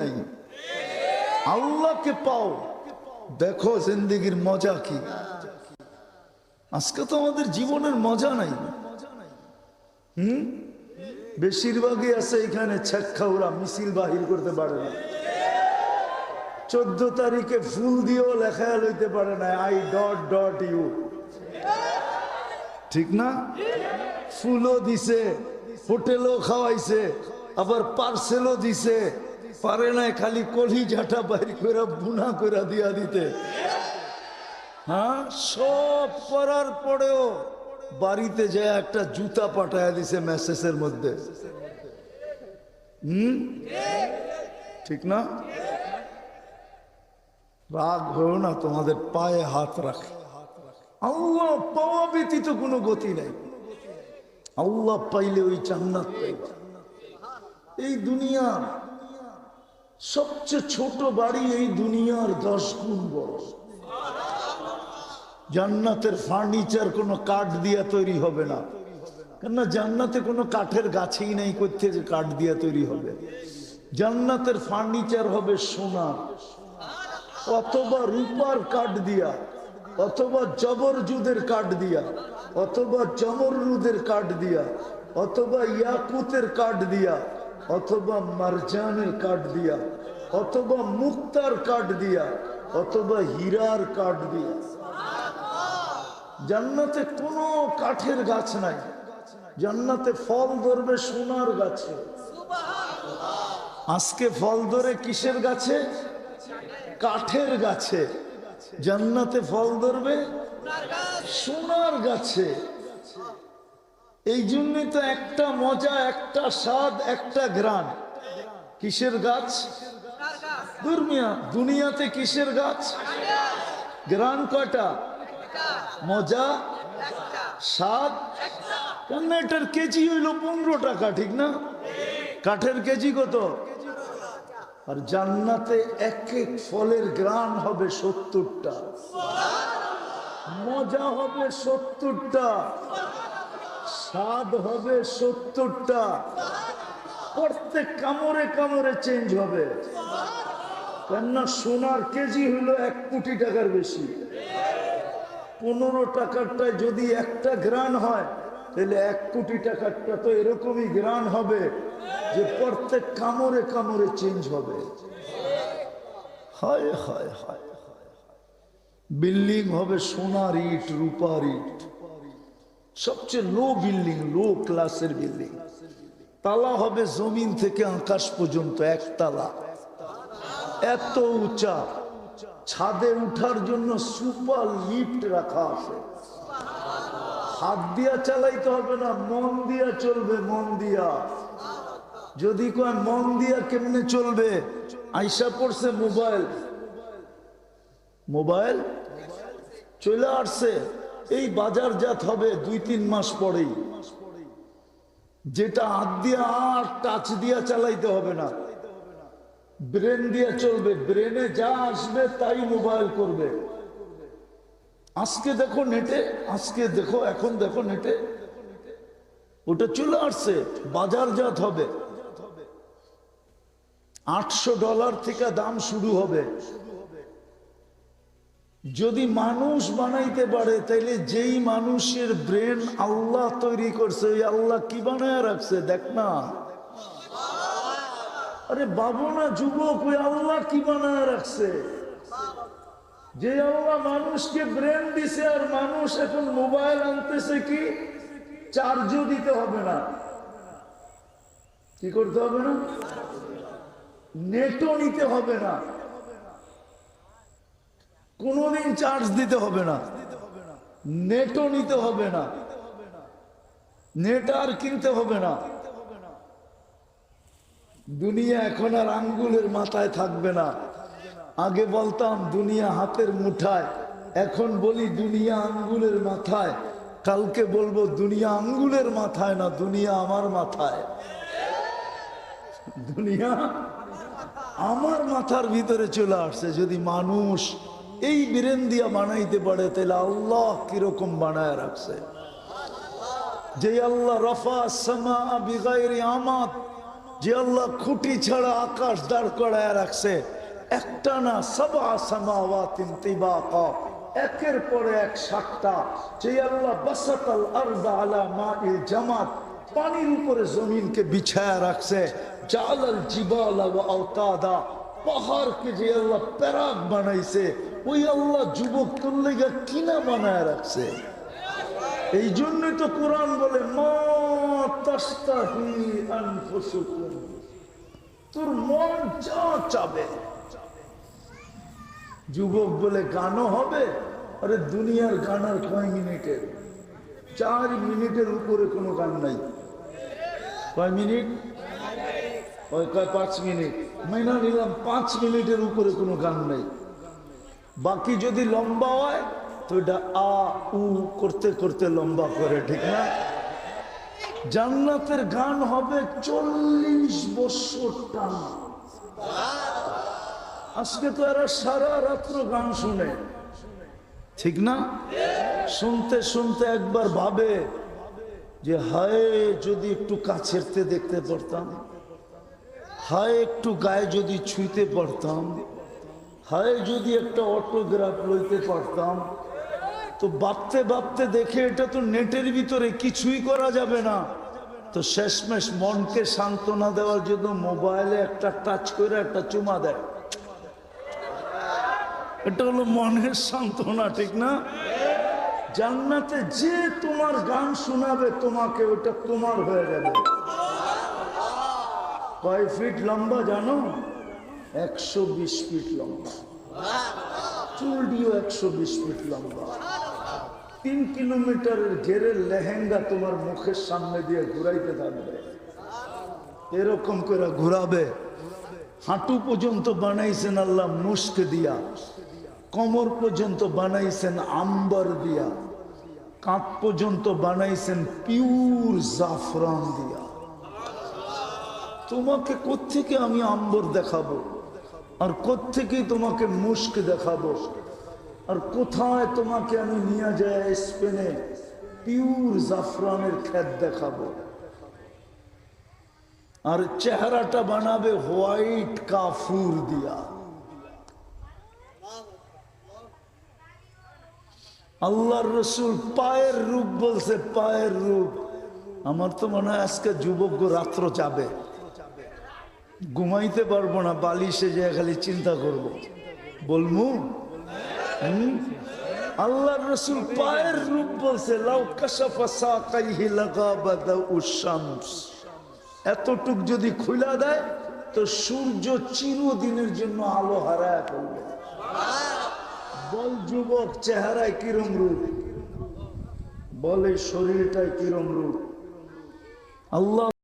নাই, আল্লাহকে পাও, দেখো জিন্দেগির মজা কি। আজকে তো আমাদের জীবনের মজা নাই। বেশিরভাগই আছে এখানে ছেক্কাউরা, মিছিল বাহির করতে পারে না। 14 তারিখে ফুল দিয়েও লেখা লইতে পারে না I.ইউ, ঠিক না? ফুলও দিছে, হোটেলও খাওয়াইছে, আবার পার্সেলও দিছে, পারে না খালি কলিজাটা বাইর করে বুনা করে দিয়া দিতে। হ্যাঁ, সব করার পরেও বাড়িতে যায় একটা জুতা পাঠায় দিছে মেসেজের মধ্যে। ঠিক না? রাগ হয়েও না, তোমাদের পায়ে হাত রাখে। আল্লাহ পাওয়া ব্যতীত কোনো গতি নাই। আল্লাহ পাইলে ওই জান্নাত পাইবা। এই দুনিয়ার সবচেয়ে ছোট বাড়ি এই দুনিয়ার 10 গুণ বড়। জান্নাতের ফার্নিচার কোনো কাঠ দিয়া তৈরি হবে না, কেননা জান্নাতে কোনো কাঠের গাছেই নাই, করতে যে কাঠ দিয়া তৈরি হবে। জান্নাতের ফার্নিচার হবে সোনা অথবা রূপার কাঠ দিয়া, অথবা জবরজুদের কাঠ দিয়া, অথবা জমরুদের কাঠ দিয়া, অথবা ইয়াকুতের কাঠ দিয়া, অথবা মারজানের কাঠ দিয়া, অথবা মুক্তার কাঠ দিয়া, অথবা হীরার কাঠ দিয়া। জান্নাতে কোনো কাঠের গাছ নাই। জান্নাতে ফল ধরবে সোনার গাছে। আজকে ফল ধরে কিসের গাছে? কাঠের গাছে। জান্নাতে ফল ধরবে সোনার গাছে। এই জন্যই তো একটা মজা, একটা স্বাদ, একটা ঘ্রাণ। কিসের গাছ? দুনিয়াতে কিসের গাছ? ঘ্রাণ কয়টা? মজা, স্বাদ। কেন এটার কেজি হইল 15 টাকা, ঠিক না? কাঠের কেজি কত? আর জান্নাতে এক এক ফলের ঘ্রাণ হবে 70টা, মজা হবে 70টা, স্বাদ হবে 70টা, প্রত্যেক কামড়ে কামড়ে চেঞ্জ হবে। কেননা সোনার কেজি হলো 1 কোটি টাকার বেশি। 15 টাকারটায় যদি একটা ঘ্রাণ হয়, তাহলে 1 কোটি টাকারটা তো এরকমই ঘ্রাণ হবে যে প্রত্যেক কামড়ে কামড়ে চেঞ্জ হবে। হায় হায় হায়, বিল্ডিং হবে সোনার ইট, রূপার ইট, সবচেয়ে লো বিল্ডিং, লো ক্লাসের বিল্ডিং। তালা হবে জমিন থেকে আকাশ পর্যন্ত 1 তালা, এত উঁচা। ছাদে উঠার জন্য সুপার লিফট রাখা আছে। হাত দিয়া চালাইতে হবে না, মন দিয়া চলবে, মন দিয়া। যদি কয় মন দিয়া কেমনে চলবে? আইসা পড়ছে মোবাইল, মোবাইল চলে আসছে। এই বাজারজাত হবে 2-3 মাস পরেই। যেটা হাত দিয়া আর টাচ দিয়া চালাইতে হবে না, ব্রেন দিয়ে চলবে। ব্রেনে যা আসবে তাই মোবাইল করবে। আজকে দেখো নেটে, আজকে দেখো, এখন দেখো নেটে, ওটা চলে আসছে। বাজারজাত হবে। $800 থেকে দাম শুরু হবে। যদি মানুষ বানাইতে পারে, তাইলে যেই মানুষের ব্রেন আল্লাহ তৈরি করছে, ওই আল্লাহ কি বানায় রাখছে দেখ না। আরে বাবু না যুবক, ওই আল্লাহ কি বানায় রাখছে। যে আল্লাহ মানুষকে ব্রেন দিছে, আর মানুষ এখন মোবাইল আনতেছে কি, চার্জও দিতে হবে না। কি করতে হবে না? নেটও নিতে হবে না, কোনোদিন চার্জ দিতে হবে না, নেটও নিতে হবে না, নেট আর কিনতে হবে না। দুনিয়া এখন আর আঙ্গুলের মাথায় থাকবে না। আগে বলতাম দুনিয়া হাতের মুঠায়, এখন বলি দুনিয়া আঙ্গুলের মাথায়। কালকে বলবো দুনিয়া আঙ্গুলের মাথায় না, দুনিয়া আমার মাথায়। দুনিয়া আমার মাথার ভিতরে চলে আসছে। যদি মানুষ এই ব্রেন দিয়া বানাইতে পারে, তাহলে আল্লাহ কিরকম বানায় রাখছে। যে আল্লাহ রফা সামা বিগাইরি আমাদ, যে আল্লাহ খুঁটি ছাড়া আকাশ দাঁড় করায় রাখছে, একটা না সাবা সামাওয়াতিন তিবাকা, একের পরে এক সাতটা। যে আল্লাহ বাসাতাল আরদা আলা মাইল জামাত, পানির উপরে জমিনকে বিছায়া রাখছে। জালাল জিবালা ওয়া আওতাদা, পাহাড়কে যে আল্লাহ প্যারাক বানাইছে, ওই আল্লাহ যুবক তোর লেগা কিনা বানায় রাখছে। এই জন্যই তো কোরআন বলে মা তাস্তাহি আনফুসুকুম, তোর মন যা চাবে। যুবক বলে গানও হবে, আরে দুনিয়ার গান আর কয় মিনিটের? 4 মিনিটের উপরে কোনো গান নাই। কয় মিনিট? ওই কয় 5 মিনিট। মাইনা নিলাম 5 মিনিটের উপরে কোনো গান নাই। বাকি যদি লম্বা হয় তো এটা আ উ করতে করতে লম্বা করে, ঠিক না? জান্নাতের গান হবে 40 বছর টানা। আজকে তো এরা সারা রাত্র গান শুনে, ঠিক না? শুনতে শুনতে একবার ভাবে যে হায় যদি একটু কাছেরতে দেখতে পারতাম, হায় একটু গায়ে যদি ছুঁইতে পারতাম, হায় যদি একটা অটোগ্রাফ লইতে পারতাম। তো ভাবতে ভাবতে দেখে এটা তো নেটের ভিতরে কিছুই করা যাবে না। তো শেষমেশ মনকে সান্ত্বনা দেওয়ার জন্য মোবাইলে একটা টাচ করে একটা চুমা দেয়। এটা হলো মনের সান্ত্বনা, ঠিক না? জান্নাতে যে তোমার গান শোনাবে তোমাকে, ওটা তোমার হয়ে যাবে। কয় ফিট লম্বা জানো? 120 ফিট লম্বা। চুলটিও 120 ফিট লম্বা। 3 কিলোমিটারের ঘেরের লেহেঙ্গা তোমার মুখের সামনে দিয়ে ঘুরাইতে থাকবে, এরকম করে ঘুরাবে। হাঁটু পর্যন্ত বানাইছেন আল্লাহ মুস্ক দিয়া, কোমর পর্যন্ত বানাইছেন আম্বার দিয়া, কাঁধ পর্যন্ত বানাইছেন পিওর জাফরান দিয়া। তোমাকে কোত্থেকে আমি আম্বর দেখাবো, আর কোত্থেকে তোমাকে মুস্ক দেখাবো, আর কোথায় তোমাকে আমি নিয়ে যাই স্পেনে পিওর জাফরানের ক্ষেত দেখাবো। আর চেহারাটা বানাবে হোয়াইট কাফুর দিয়া। আল্লাহর রসুল পায়ের রূপ বলছে, পায়ের রূপ। আমার তো মনে হয় আজকে যুবক রাত্র যাবে, ঘুমাইতে পারবো না, বালিশে যে খালি চিন্তা করব, বলমু আল্লাহর রসুল পায়ের রূপ বলছে। লাউ কাশাফা সাকাইহি লাগাবাদা উশ-শামস, এতটুক যদি খুলা দেয় তো সূর্য চিরদিনের জন্য আলো হারায় ফেলবে। বল যুবক চেহারায় কিরম রূপ, বলে শরীরটায় কিরম রূপ। আল্লাহ